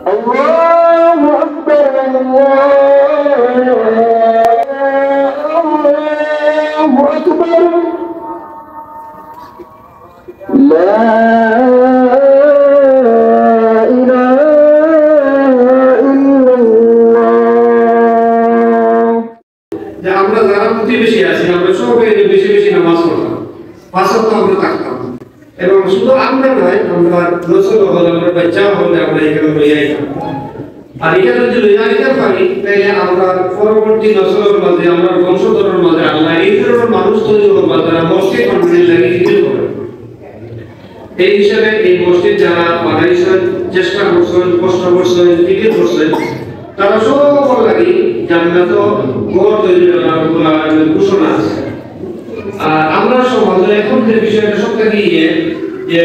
الله أكبر الله أكبر لا إله إلا الله যে আমরা যারা প্রতিবেশী আছি আমরা সবাই বেশি বেশি নামাজ পড়তাম পাঁচ ওয়াক্ত আমরা থাকতাম এবং শুধু আমরা নয় আমরা নসল হল আমরা বাচ্চা হলে আমরা এখানে লইয়া আইতাম আর এটা যদি লইয়া আইতে পারি তাহলে আমরা পরবর্তী নসলের মাঝে আমরা বংশধরের মাঝে আল্লাহ এই ধরনের মানুষ তৈরি করবো যারা মসজিদ বানানোর লাগে হিজরত করে এই হিসাবে এই মসজিদ যারা বানাইছেন চেষ্টা করছেন কষ্ট করছেন ফিকির করছেন তারা সকল লাগে জান্নাত ঘর তৈরি করার ঘোষণা আছে আর আমরা সমাজে এখন যে বিষয়টা সবথেকে যে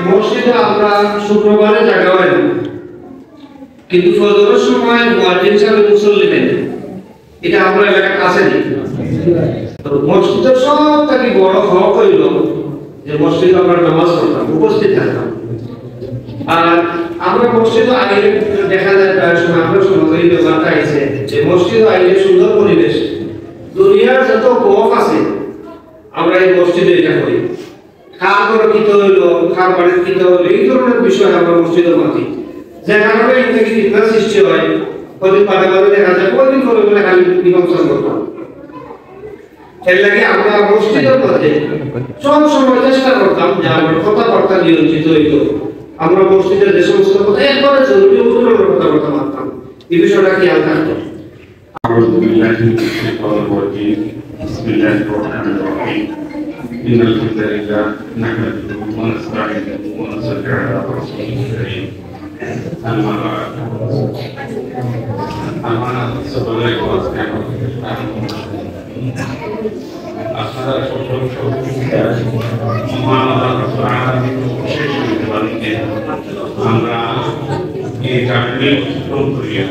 মসজিদে আমরা শুক্রবারে জায়গা হয় না কিন্তু ফজরের সময় মুয়াজ্জিন সাহেব মুসল্লি নেন এটা আমরা এলাকার কাছে নেই তো মসজিদের সবথেকে বড় হক হইল যে মসজিদে আমরা নামাজ পড়তাম উপস্থিত থাকতাম আর আমরা মসজিদে আগে দেখা যায় প্রায় সময় আমরা সমাজে এই ব্যাপারটা আছে যে মসজিদে আইলে সুন্দর পরিবেশ দুনিয়ার যত গফ আছে আমরা এই মসজিদে এটা করি খাওয়া করে কিতে হইলো খাওয়া বাড়িতে কিতে হইলো এই ধরনের বিষয় আমরা মসজিদের মাঝে যে কারণে এই থেকে ফিতনা সৃষ্টি হয় কদিন বাদে বাদে দেখা যায় কদিন করে বলে খালি মীমাংসা করতাম এর লাগে আমরা মসজিদের মাঝে সব সময় চেষ্টা করতাম যে আমার কথাবার্তা নিয়ন্ত্রিত হইতো আমরা মসজিদের যে সমস্ত কথা একবারে জরুরি উদাহরণের কথাবার্তা মানতাম এই বিষয়টা খেয়াল থাকতো أعوذ بالله من الشيطان الرجيم بسم الله الرحمن الرحيم إن الحمد لله نحمده ونستعينه ونصلي على رسوله الكريم أما بعد أما سبحانك আপনারা সকল মহান আল্লাহ তাআলার বিশেষ মেহরবানিতে আমরা এই জার্নি শুরু করিয়া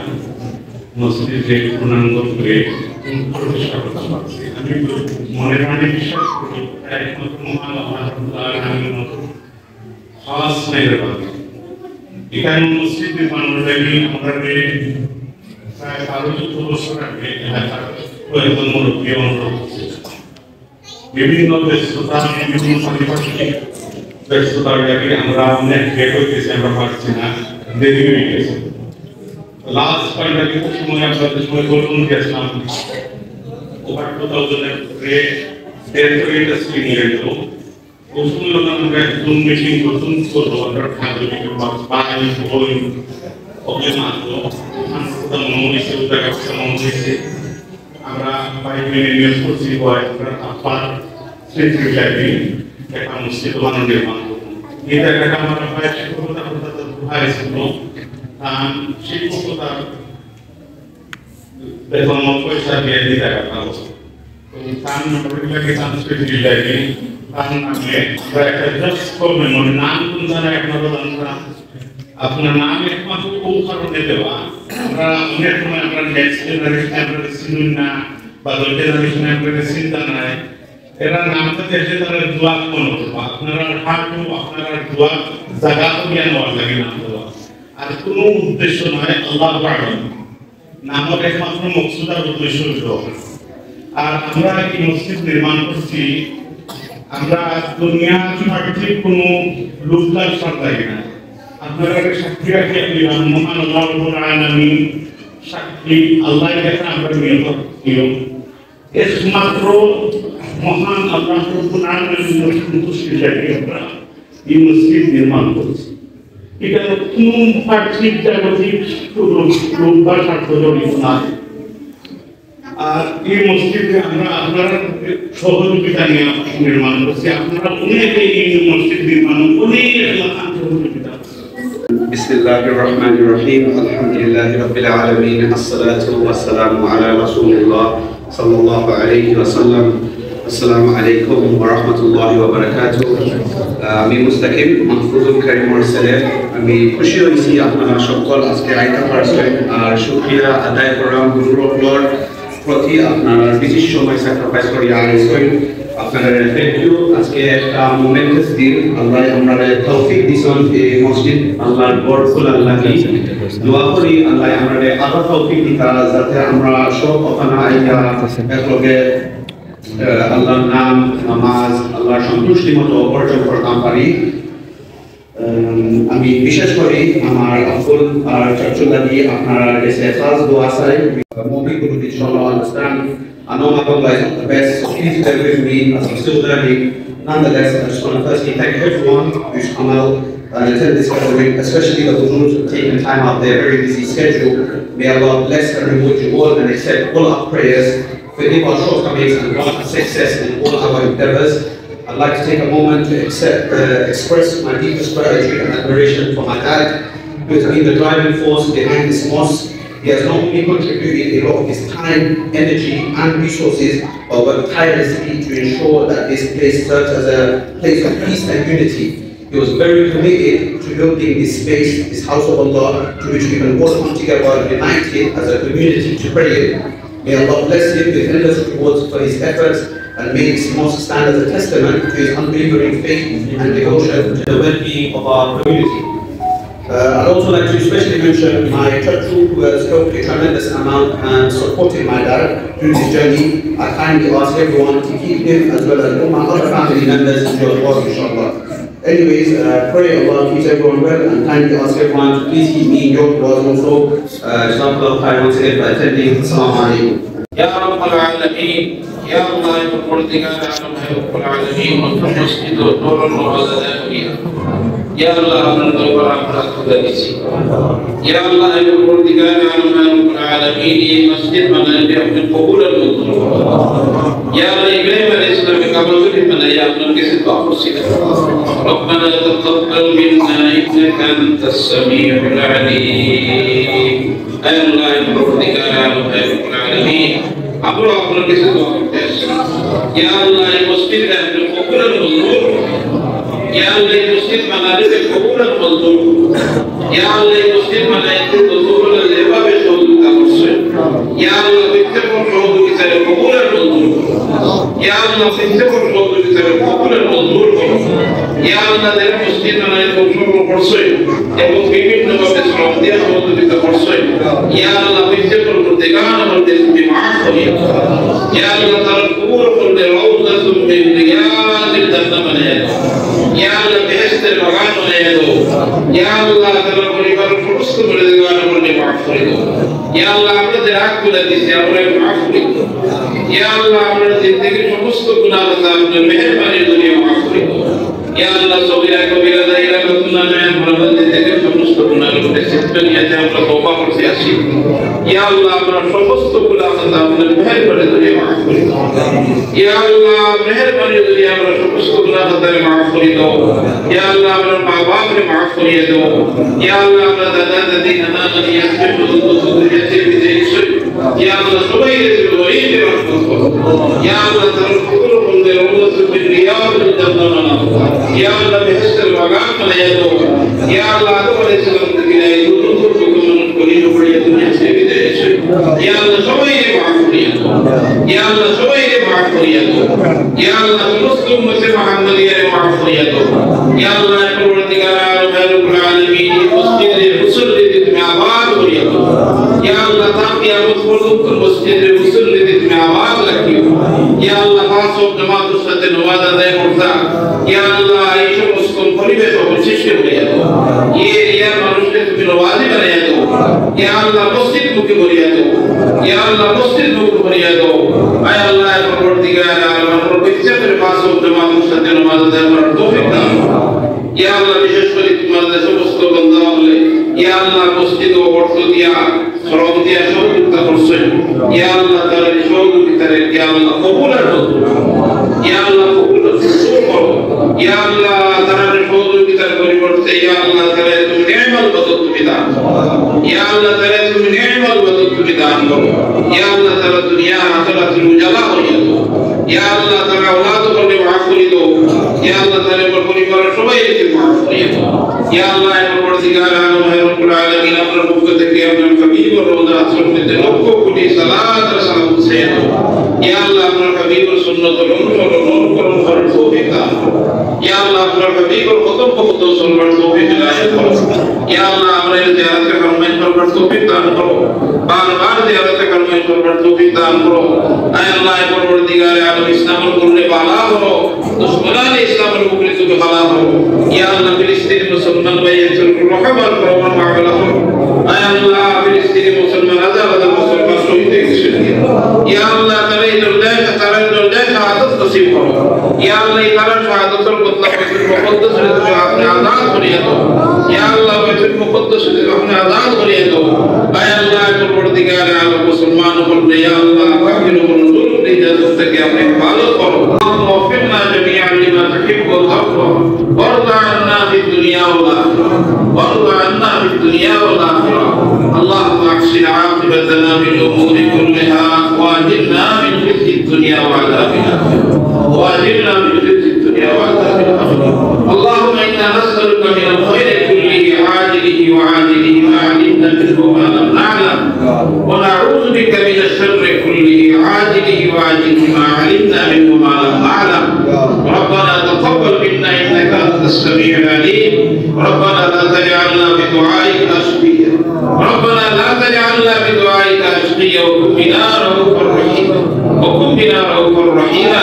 মসজিদে পূর্ণাঙ্গ করে প্রতিষ্ঠা করতে পারছি আমি মনে প্রাণে বিশ্বাস করি একমাত্র মহান আল্লাহ তাআলার মতো খাস মেহরবানি এখানে মসজিদ নির্মাণ লাগি আমরা প্রায় 12 বছর আগে এলাকার কয়েকজন মুরব্বী অনুরোধ বিভিন্ন ব্যস্ততা বিভিন্ন পারিপার্শ্বিক ব্যস্ততার লাগে আমরা অনেক বের হইতেছি আমরা পারছি না দেরি হয়ে গেছে লাস্ট পাইটা কিছু সময় আপনাদের সময় বলুন গেছিলাম ওভার 2000 এ ডেলিভারিটা স্ক্রিন নিয়ে গেল ওই সময় আমরা জুম মিটিং করবো আমরা খাদ্য পাই বই ওকে মাত্র মনোনীত ব্যবস্থা মনোনীত আমরা 5 মিলিয়ন ইউজ করছি আপনার স্মৃতি লাইব্রেরি একটা মসজিদ বানানো নির্মাণ করবো এই জায়গাটা আমরা প্রায় শিক্ষকতা করতে হয়েছিল শিক্ষকতার বেতন পয়সা দিয়ে এই জায়গাটা তার নামে স্মৃতি লাইব্রেরি তার নামে আমরা একটা জাস্ট করবেন মানে নাম কোন জায়গায় আপনারা আপনার নাম একমাত্র কোন কারণে দেওয়া আমরা অনেক সময় আমরা নেক্সট জেনারেশন আমরা চিনুন না বা ওই জেনারেশন আমরা চিন্তা নাই এরা নামটা দেশে তারা দোয়া কোন আপনারা হাঁটু আপনারা দোয়া জায়গা তো জ্ঞান হওয়ার লাগে নাম দেওয়া আর কোনো উদ্দেশ্য নয় আল্লাহ পাকের নামের একমাত্র মকসুদ আর উদ্দেশ্য হল আর আমরা এই মসজিদ নির্মাণ করছি আমরা দুনিয়ার পার্থিব কোনো লোকলাভ সরকার না আপনারা সাক্ষী রাখি মহান আল্লাহ রাব্বুল আলামিন সাক্ষী আল্লাহর কাছে আমরা নিয়ত একমাত্র মহান আল্লাহ রাব্বুল আলামিনের সন্তুষ্টি লাগে আমরা এই মসজিদ নির্মাণ করছি এটা কোনো পার্থিব জাগতিক রূপ বা স্বার্থ জড়িত না আর এই মসজিদে আমরা আপনারা সহযোগিতা নিয়ে নির্মাণ করছি আপনারা অনেক এই মসজিদ নির্মাণ অনেক সহযোগিতা بسم الله الرحمن الرحيم الحمد لله رب العالمين الصلاة والسلام على رسول الله صلى الله عليه وسلم السلام عليكم ورحمة الله وبركاته আমি মুস্তাকিম মাহফুজুল কারীম মুরসালের আমি খুশি হইছি আপনারা সকল আজকে আইতা পারছেন আর শুকরিয়া আদায় করলাম গুরুর প্রতি আপনারা বিশেষ সময় স্যাক্রিফাইস করিয়া আইছেন আপনাদের থ্যাংক ইউ। আজকে একটা মোমেন্টাস দিন, আল্লাহ আমাদের তৌফিক দিছেন এই মসজিদ আল্লাহর বরকত আল্লাহ কি দোয়া করি আল্লাহ আমাদের আরো তৌফিক দিতা যাতে আমরা সব ওখানে আইয়া একলগে আল্লাহর নাম নামাজ আল্লাহর সন্তুষ্টি মতো অর্জন করতে পারি। আমি বিশেষ করে আমার আব্বুল আর চাচুর লাগি আপনারা কাছে খাস দোয়া চাই। Movie guru inshallah understand. I know my Allah is not the best, so please bear with me as I'm still learning. Nonetheless, I just want to firstly thank everyone who's come out and attend this gathering, especially the Huzurs who have taken time out of their very busy schedule. May Allah bless and reward you all and accept all our prayers, forgive our shortcomings and grant us success in all our endeavors. I'd like to take a moment to express my deepest gratitude and admiration for my dad, who has been the driving force behind this mosque. He has not only contributed a lot of his time, energy, and resources, but worked tirelessly to ensure that this place serves as a place of peace and unity. He was very committed to building this space, this house of Allah, to which we can all come together united as a community to pray in. May Allah bless him with endless rewards for his efforts, and may this mosque stand as a testament to his unwavering faith and devotion to the well-being of our community. I'd also like to especially mention my chachu, who has helped a tremendous amount and supported my dad through this journey. I kindly ask everyone to keep him as well as all my other family members in your dua, inshallah. Anyways, pray Allah keeps everyone well, and kindly ask everyone to please keep me in your duas also. Jazakallah khair once again for attending. Assalamu alaikum. Ya Rabbal Alameen, Ya Allah, Ya Murtigar Alam, Ya Rabbal Alameen, wa Masjidu Nurul Mu'adadiyah. Ya Allah, আমরা দরবার আমরা খুদা দিছি। Ya Allah, Ya Murtigar Alam, Ya Rabbal Alameen, এই মসজিদ বানাইলে আপনি কবুল আর মঞ্জুর করুন। Ya Allah, ইব্রাহিম আলাইহিস সালামের কাবা শরীফ বানাইয়া আপনার কাছে দোয়া করছি। ربنا تقبل منا إنك أنت السميع العليم. Ya Allah, Ya Murtigar Alam, Ya Rabbal Alameen, আমরা আপনার কাছে দোয়া করতে আসছি। Ya Allah, এই মসজিদে আপনি কবুল আর মঞ্জুর করুন। Ya Allah, এই মসজিদ বানাইলে কবুল আর মঞ্জুর করুন। Ya Allah, এই মসজিদ বানাইতে যতগুলো যেভাবে সহযোগিতা করছেন, Ya Allah, প্রত্যেক সহযোগিতার কবুল আর মঞ্জুর করুন। Ya Allah, প্রত্যেক সহযোগিতার কবুল আর মঞ্জুর করুন। Ya Allah, যারা মসজিদ বানাইতে অংশগ্রহণ করছেন এবং বিভিন্নভাবে শ্রম দিয়ে সহযোগিতা করছেন, Ya Allah, প্রত্যেকের প্রতি গান আমাদের তুমি মাফ করিয়ে দাও। Ya Allah, তার কবুল করলে রওজাতুম মিন রিয়াজিল জান্নাহ বানাইয়া দাও। Ya Allah, বেহেশতের বাগান বানাইয়া দাও। Ya Allah, তার পরিবারের সমস্ত গুনাহগার আমাকে মাফ করে দাও। Ya Allah, আমাদের রাগগুলো দিছি আমরা মাফ করে দাও। Ya Allah, আমাদের জিন্দেগির সমস্ত গুনাহ আপনার মেহেরবানির জন্য মাফ করে দাও। Ya Allah, সগীরা কবিরা দায়রা গুনাহ নয় আমাদের জিন্দেগির সমস্ত গুনাহগুলো সিদ্ধ নিয়ে আমরা তওবা করতে আসি। Ya Allah, আমরা সমস্ত গুনাহ আপনার মেহেরবানির জন্য মাফ করে দাও। Ya Allah, মেহেরবানির জন্য আমরা সমস্ত গুনাহ মাফ করে দাও। Ya Allah, আমরা মা-বাপকে মাফ করে দাও। Ya Allah, আমরা দাদা দাদি নানা নানি আত্মীয় স্বজন দুনিয়াতে বিদেশে Ya Allah, সবাই গরিব রহমত করো। Ya Allah, তার কবুল করলে রওজাতুল মিন রিয়াজিল জান্নাহ বানাও। Ya Allah, বেহেশতের বাগান বানাইয়া দাও। Ya Allah, আদম আলাইহিস সালাম থেকে এই দুর্গম মানুষ গরিব পড়িয়া দুনিয়াতে বিদেশে Ya Allah, সবাইকে মাফ করিয়া দাও। Ya Allah, সবাইকে মাফ করিয়া দাও। Ya Allah, সমস্ত উম্মতে মুহাম্মাদিয়ার মাফ করিয়া দাও। Ya Allah, পরবর্তীকার রব্বুল আলামিন মসজিদের মুসল্লিদের তুমি আবাদ করিয়া দাও। Ya Allah, তা কিয়ামত পর্যন্ত মসজিদের মুসল্লিদের তুমি আবাদ রাখিও। Ya Allah, পাঁচ ওয়াক্ত নামাজের সাথে নামাজ আদায় করতা। Ya Allah, এই সমস্ত পরিবেশ অবশিষ্ট করিয়া দাও। এরিয়ার মানুষকে তুমি নওয়াজি বানাইয়া দাও। Ya Allah, মসজিদ মুখী করিয়া দাও। Ya Allah, মসজিদ মুখী করিয়া দাও। আয় আল্লাহ, পরবর্তীকার আলম প্রত্যেকের পাঁচ ওয়াক্ত নামাজের সাথে নামাজ আদায় করার তৌফিক দান করো। Ya Allah, বিশেষ করে তোমাদের সমস্ত বান্দা হলে Ya Allah, মসজিদ ও অর্থ দিয়া শ্রম দিয়া সহযোগিতা করছেন। Ya Allah, তার এই সহযোগিতার Ya Allah, কবুল আর মঞ্জুর করো। Ya Allah, কবুল আর মঞ্জুর করো। Ya Allah, তার সহযোগিতার পরিবর্তে Ya Allah, তার তুমি নিয়ামত বদল তুমি দান করো। Ya Allah, তার তুমি নিয়ামত বদল তুমি দান করো। Ya Allah, তার দুনিয়া আখিরাতের উজালা হইয়া দাও। Ya Allah, তার আওলাদ করলে মাফ করে দাও। Ya Allah, তার পরিবারের সবাইকে মাফ করে দাও। Ya Allah, পরবর্তীকার আলম রব্বুল আলামিন আপনার পক্ষ থেকে আপনার হাবিব রওজা আসরতে লক্ষ কোটি রূহি সালাত আর সালাম হুসাইন ইয়া আল্লাহ আপনার হাবিবের সুন্নতের অনুসরণ করার তৌফিক দান করো ইয়া আল্লাহ আপনার হাবিবের কতব্য চলবার তৌফিক দান করো ইয়া আল্লাহ আমরা জিয়ারতে ফরমাইশ করবার তৌফিক দান করো বারবার জিয়ারতে ফরমাইশ করবার তৌফিক দান করো আয় আল্লাহ পরবর্তীকারে আলম ইসলামের করলে বালা করো দুশমনানে ইসলামের উপরে তুমি বালা করো ইয়া আল্লাহ ফিলিস্তিনি মুসলমান ভাইয়ের রহমান করো মাওলা করো আয় আল্লাহ ফিলিস্তিনি মুসলমান হাজার মুসলমান শহীদ হয়েছে ইয়া আল্লাহ তারা শাহাদাত নসিব করো ইয়া আল্লাহ তারা শাহাদাতের বদলা বাইতুল মুকদ্দাস থেকে আপনি আযাদ করিয়ে দাও ইয়া আল্লাহ বাইতুল মুকদ্দাস থেকে আপনি আযাদ করিয়ে দাও আয় আল্লাহ পরবর্তীকারে আলম মুসলমান বললে ইয়া আল্লাহ কাফির ও নজুর নিজাত থেকে আপনি হেফাজত করো ওয়াফিকনা জামিআন লিমা তুহিব্বু ওয়া তারদা ওয়ারদা আন্না ফিদ দুনিয়া ওয়াল আখিরাহ ওয়ারদা আন্না ফিদ দুনিয়া ওয়াল আখিরাহ اللهم احسن عاقبتنا في الامور كلها واجرنا من خزي الدنيا وعذاب الاخره واجرنا من خزي الدنيا وعذاب الاخره اللهم انا نسالك من الخير كله عاجله وعاجله ما علمنا منه وما لم نعلم ونعوذ بك من الشر كله عاجله وعاجله ما علمنا منه وما لم نعلم ربنا تقبل منا انك انت السميع العليم ربنا لا تجعلنا بدعائك اشقيا ربنا لا تجعلنا بدعائك اشقيا وكن بنا رؤوفا رحيما وكن بنا رؤوفا رحيما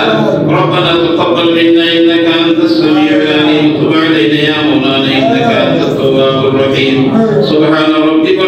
ربنا تقبل منا انك انت السميع العليم وتب علينا يا مولانا انك انت التواب الرحيم سبحان ربك